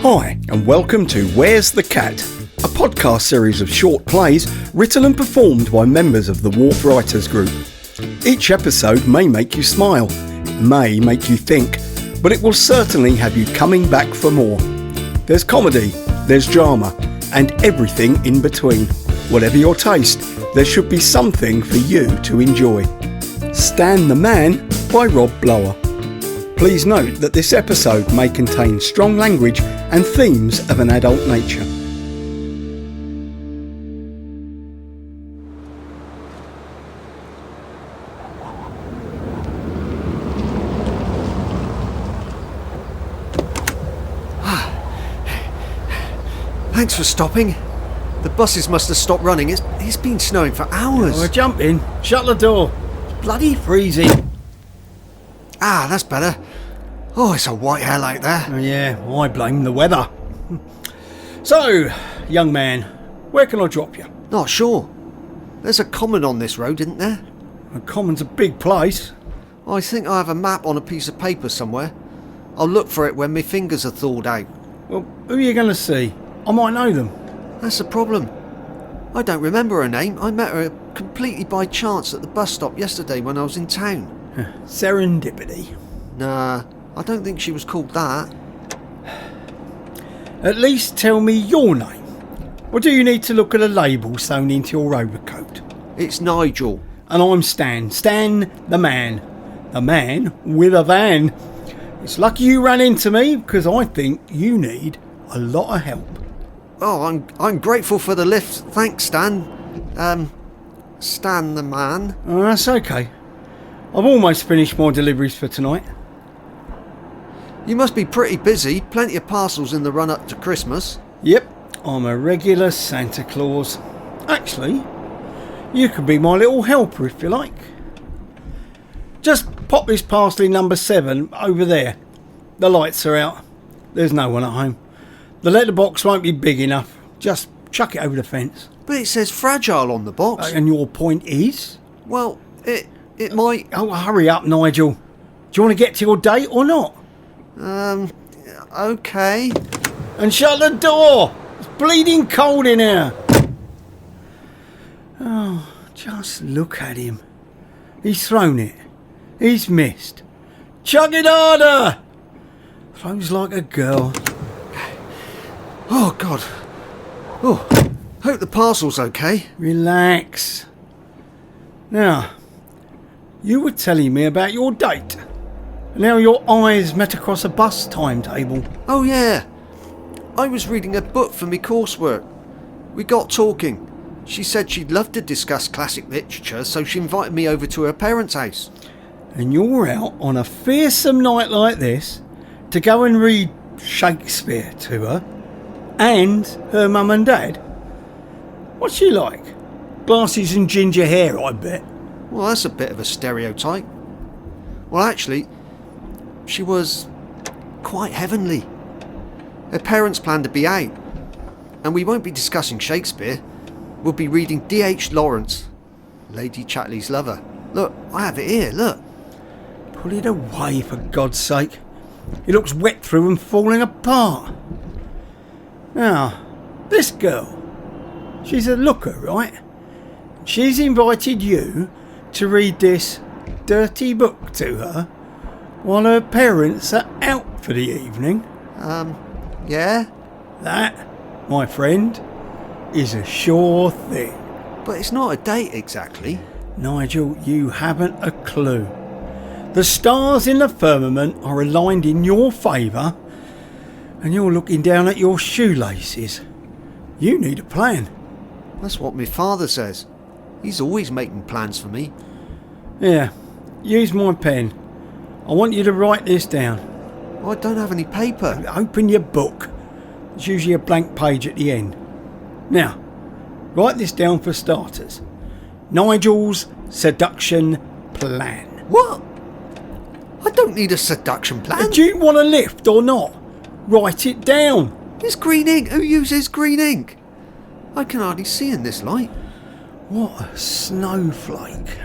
Hi, and welcome to Where's the Cat? A podcast series of short plays written and performed by members of the Wharf Writers Group. Each episode may make you smile, may make you think, but it will certainly have you coming back for more. There's comedy, there's drama, and everything in between. Whatever your taste, there should be something for you to enjoy. Stan the Man by Rob Blower. Please note that this episode may contain strong language and themes of an adult nature. Thanks for stopping. The buses must have stopped running. It's been snowing for hours. Oh, jump in. Shut the door. It's bloody freezing. Ah, that's better. Oh, it's a white hell out there. Oh, yeah, I blame the weather. So, young man, where can I drop you? Not sure. There's a common on this road, isn't there? The Common's a big place. I think I have a map on a piece of paper somewhere. I'll look for it when my fingers are thawed out. Well, who are you going to see? I might know them. That's the problem. I don't remember her name. I met her completely by chance at the bus stop yesterday when I was in town. Serendipity. Nah, I don't think she was called that. At least tell me your name. Or do you need to look at a label sewn into your overcoat? It's Nigel. And I'm Stan. Stan the Man. The man with a van. It's lucky you ran into me because I think you need a lot of help. Oh, I'm grateful for the lift. Thanks, Stan. Stan the Man. Oh, that's okay. I've almost finished my deliveries for tonight. You must be pretty busy. Plenty of parcels in the run-up to Christmas. Yep, I'm a regular Santa Claus. Actually, you could be my little helper if you like. Just pop this parcel in number 7 over there. The lights are out. There's no one at home. The letterbox won't be big enough. Just chuck it over the fence. But it says fragile on the box. And your point is? Well, it might... Oh, hurry up, Nigel. Do you want to get to your date or not? Okay. And shut the door! It's bleeding cold in here. Oh, just look at him. He's thrown it. He's missed. Chuck it harder! Throws like a girl. Oh, God. Oh, hope the parcel's okay. Relax. Now, you were telling me about your date. And how your eyes met across a bus timetable. Oh, yeah. I was reading a book for me coursework. We got talking. She said she'd love to discuss classic literature, so she invited me over to her parents' house. And you're out on a fearsome night like this to go and read Shakespeare to her and her mum and dad? What's she like? Glasses and ginger hair, I bet. Well, that's a bit of a stereotype. Well, actually, she was quite heavenly. Her parents planned to be out, and we won't be discussing Shakespeare. We'll be reading D.H. Lawrence, Lady Chatterley's lover. Look, I have it here, look. Put it away, for God's sake. It looks wet through and falling apart. Now, this girl, she's a looker, right? She's invited you to read this dirty book to her while her parents are out for the evening. Yeah? That, my friend, is a sure thing. But it's not a date exactly. Nigel, you haven't a clue. The stars in the firmament are aligned in your favour, and you're looking down at your shoelaces. You need a plan. That's what my father says. He's always making plans for me. Yeah, use my pen. I want you to write this down. I don't have any paper. Open your book. There's usually a blank page at the end. Now, write this down for starters. Nigel's seduction plan. What? I don't need a seduction plan. Do you want a lift or not? Write it down. It's green ink. Who uses green ink? I can hardly see in this light. What a snowflake.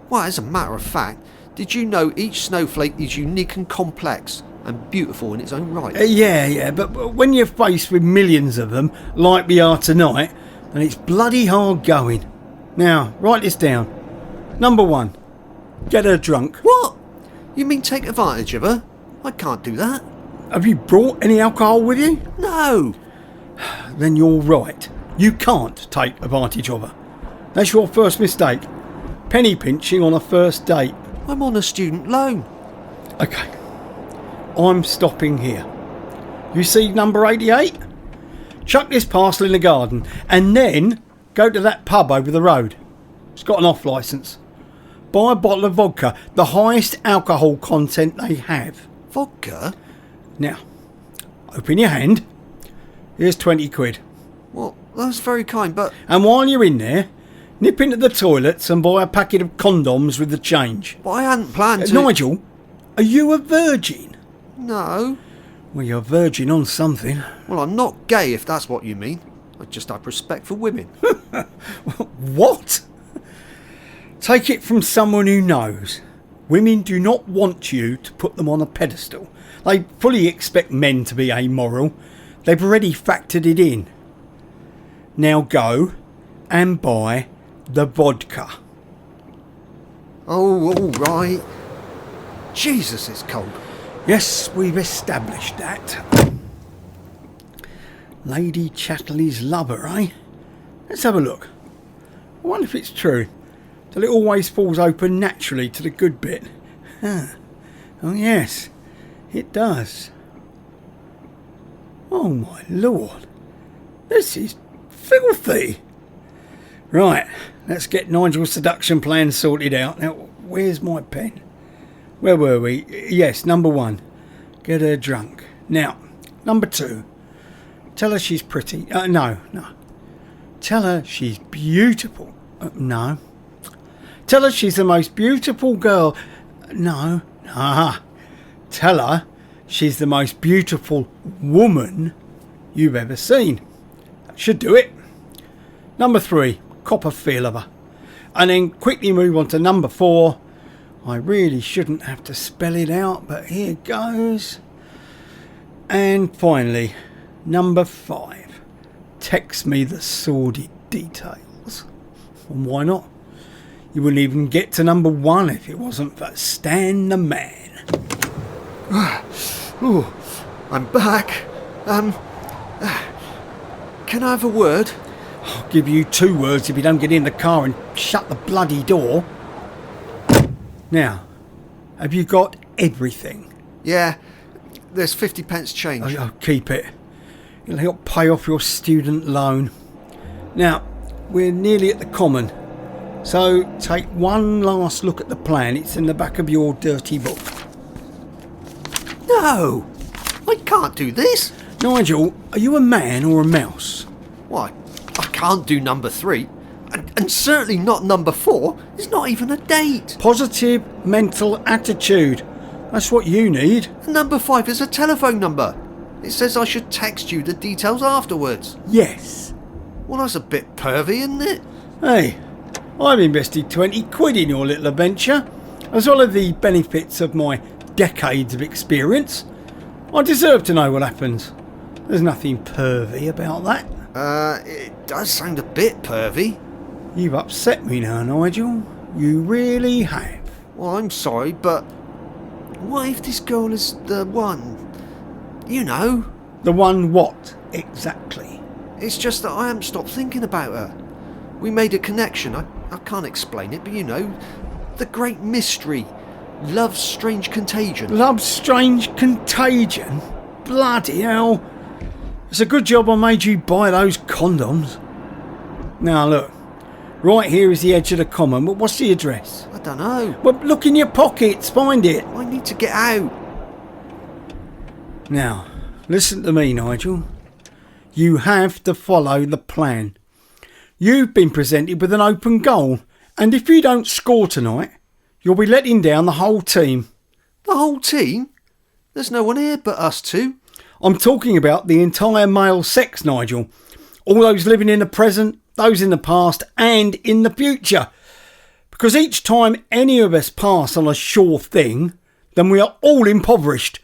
Well, as a matter of fact, did you know each snowflake is unique and complex? and beautiful in its own right. Yeah, but when you're faced with millions of them, like we are tonight, then it's bloody hard going. Now, write this down. Number 1, get her drunk. What? You mean take advantage of her? I can't do that. Have you brought any alcohol with you? No. Then you're right. You can't take advantage of her. That's your first mistake. Penny pinching on a first date. I'm on a student loan. Okay. I'm stopping here. You see number 88? Chuck this parcel in the garden and then go to that pub over the road. It's got an off licence. Buy a bottle of vodka, the highest alcohol content they have. Vodka? Now, open your hand. Here's 20 quid. Well, that's very kind, but... And while you're in there, nip into the toilets and buy a packet of condoms with the change. But I hadn't planned to... Nigel, are you a virgin? No. Well, you're a virgin on something. Well, I'm not gay, if that's what you mean. I just have respect for women. What? Take it from someone who knows. Women do not want you to put them on a pedestal. They fully expect men to be amoral. They've already factored it in. Now go and buy the vodka. Oh, all right. Jesus, it's cold. Yes, we've established that. Lady Chatterley's lover, eh? Let's have a look. I wonder if it's true that it always falls open naturally to the good bit. Huh. Oh yes, it does. Oh my lord, this is filthy. Right, let's get Nigel's seduction plan sorted out. Now, where's my pen? Where were we? Yes, number 1, get her drunk. Now, number 2, tell her she's pretty. No. Tell her she's beautiful. No. Tell her she's the most beautiful girl. No. Tell her she's the most beautiful woman you've ever seen. That should do it. Number 3, cop a feel of her. And then quickly move on to number 4. I really shouldn't have to spell it out, but here goes. And finally, number 5. Text me the sordid details. And why not? You wouldn't even get to number 1 if it wasn't for Stan the Man. Ooh, I'm back. Can I have a word? I'll give you 2 words if you don't get in the car and shut the bloody door. Now, have you got everything? Yeah, there's 50 pence change. I'll keep it. It'll help pay off your student loan. Now, we're nearly at the common. So take one last look at the plan. It's in the back of your dirty book. No! I can't do this! Nigel, are you a man or a mouse? Why, I can't do number 3. And certainly not number 4. It's not even a date. Positive mental attitude. That's what you need. And number 5 is a telephone number. It says I should text you the details afterwards. Yes. Well, that's a bit pervy, isn't it? Hey, I've invested 20 quid in your little adventure, as well as the benefits of my decades of experience. I deserve to know what happens. There's nothing pervy about that. It does sound a bit pervy. You've upset me now, Nigel. You really have. Well, I'm sorry, but what if this girl is the one? You know. The one what, exactly? It's just that I haven't stopped thinking about her. We made a connection. I can't explain it, but you know, the great mystery. Love's strange contagion. Love's strange contagion? Bloody hell. It's a good job I made you buy those condoms. Now look, right here is the edge of the common, but what's the address? I don't know. Well, look in your pockets, find it. I need to get out. Now, listen to me, Nigel. You have to follow the plan. You've been presented with an open goal, and if you don't score tonight, you'll be letting down the whole team. The whole team? There's no one here but us two. I'm talking about the entire male sex, Nigel. All those living in the present, those in the past, and in the future. Because each time any of us pass on a sure thing, then we are all impoverished.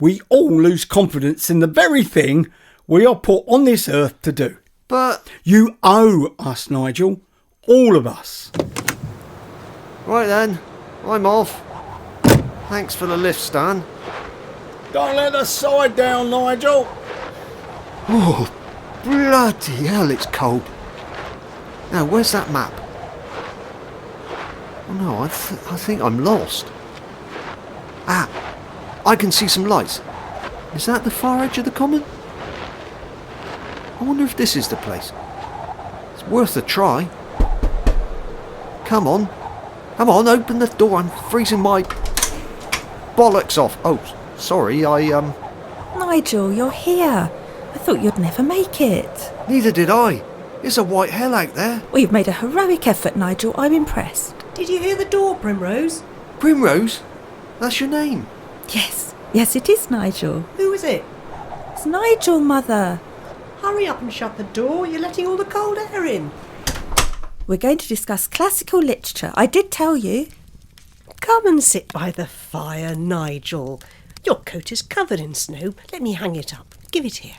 we all lose confidence in the very thing we are put on this earth to do. But... You owe us, Nigel. All of us. Right then, I'm off. Thanks for the lift, Stan. Don't let the side down, Nigel. Oh, bloody hell, it's cold. Now, where's that map? Oh no, I think I'm lost. Ah, I can see some lights. Is that the far edge of the common? I wonder if this is the place. It's worth a try. Come on. Come on, open the door. I'm freezing my bollocks off. Oh, sorry, Nigel, you're here. I thought you'd never make it. Neither did I. It's a white hell out there. Well, you've made a heroic effort, Nigel. I'm impressed. Did you hear the door, Primrose? Primrose? That's your name? Yes, it is Nigel. Who is it? It's Nigel, Mother. Hurry up and shut the door. You're letting all the cold air in. We're going to discuss classical literature. I did tell you. Come and sit by the fire, Nigel. Your coat is covered in snow. Let me hang it up. Give it here.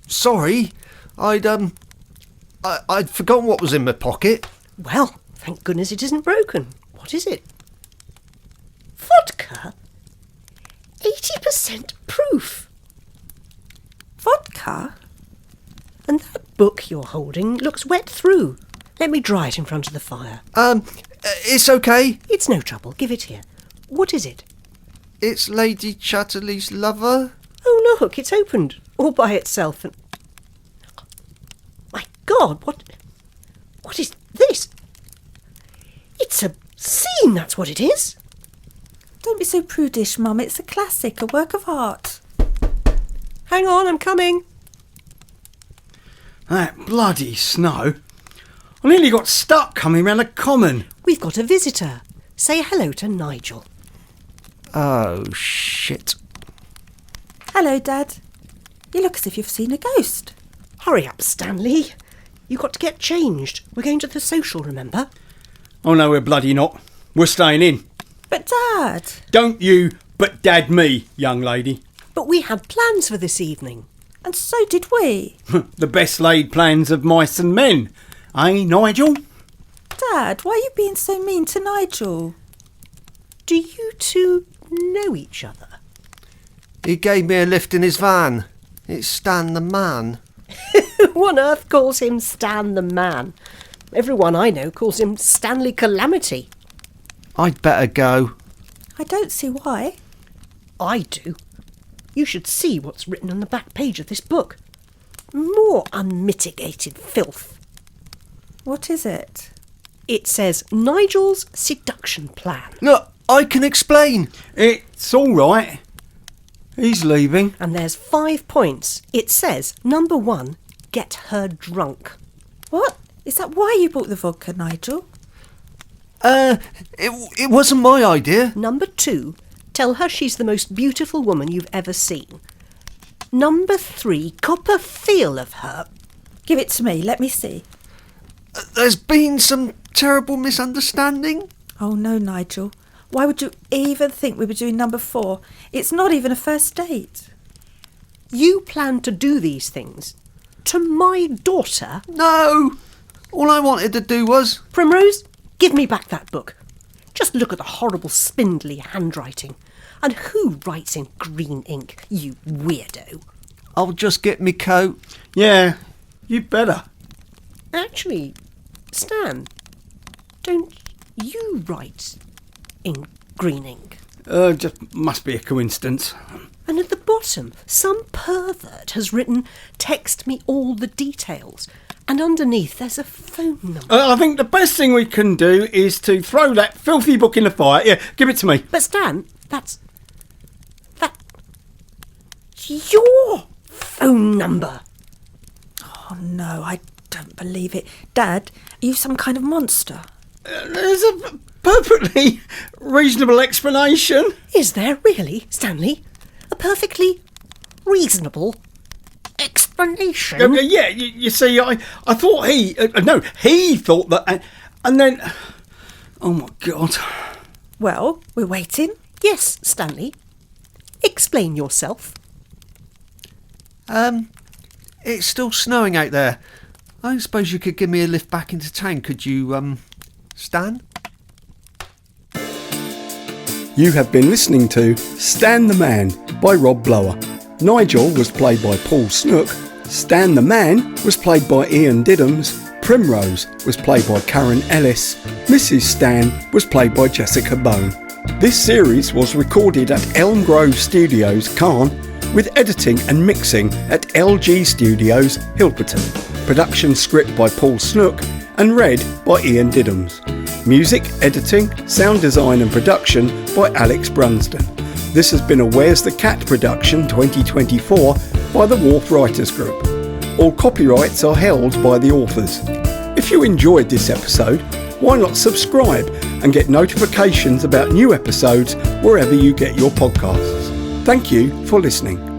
Sorry. I'd forgotten what was in my pocket. Well, thank goodness it isn't broken. What is it? Vodka? 80% proof. Vodka? And that book you're holding looks wet through. Let me dry it in front of the fire. It's okay. It's no trouble. Give it here. What is it? It's Lady Chatterley's lover. Oh, look, it's opened all by itself. And my God, what is this? It's a scene, that's what it is. Don't be so prudish, Mum. It's a classic, a work of art. Hang on, I'm coming. That bloody snow. I nearly got stuck coming round the common. We've got a visitor. Say hello to Nigel. Oh, shit. Hello, Dad. You look as if you've seen a ghost. Hurry up, Stanley. You've got to get changed. We're going to the social, remember? Oh no, we're bloody not. We're staying in. But, Dad... Don't you but dad me, young lady. But we had plans for this evening. And so did we. The best laid plans of mice and men. Eh, Nigel? Dad, why are you being so mean to Nigel? Do you two know each other? He gave me a lift in his van. It's Stan the man. Who on earth calls him Stan the man? Everyone I know calls him Stanley Calamity. I'd better go. I don't see why. I do. You should see what's written on the back page of this book. More unmitigated filth. What is it? It says Nigel's seduction plan. Look, I can explain. It's all right. He's leaving. And there's 5 points. It says, number 1, get her drunk. What? Is that why you bought the vodka, Nigel? It wasn't my idea. Number 2, tell her she's the most beautiful woman you've ever seen. Number 3, cop a feel of her. Give it to me. Let me see. There's been some terrible misunderstanding. Oh, no, Nigel. Why would you even think we were doing number 4? It's not even a first date. You plan to do these things to my daughter? No. All I wanted to do was... Primrose, give me back that book. Just look at the horrible spindly handwriting. And who writes in green ink, you weirdo? I'll just get me coat. Yeah, you better. Actually, Stan, don't you write in green ink? Just must be a coincidence. And at the bottom, some pervert has written, text me all the details. And underneath, there's a phone number. I think the best thing we can do is to throw that filthy book in the fire. Yeah, give it to me. But Stan, that's your phone number. Oh, no, I don't believe it. Dad, are you some kind of monster? There's a perfectly reasonable explanation. Is there really, Stanley? A perfectly reasonable explanation? Yeah, you see, I thought he thought that, and then, oh my God. Well, we're waiting. Yes, Stanley. Explain yourself. It's still snowing out there. I suppose you could give me a lift back into town, could you, Stan? You have been listening to Stan the Man by Rob Blower. Nigel was played by Paul Snook. Stan the Man was played by Ian Diddams. Primrose was played by Karen Ellis. Mrs. Stan was played by Jessica Bone. This series was recorded at Elm Grove Studios, Cairn, with editing and mixing at LG Studios, Hilperton. Production script by Paul Snook and read by Ian Diddams. Music, editing, sound design and production by Alex Brunsden. This has been a Where's the Cat production 2024 by the Wharf Writers Group. All copyrights are held by the authors. If you enjoyed this episode, why not subscribe and get notifications about new episodes wherever you get your podcasts. Thank you for listening.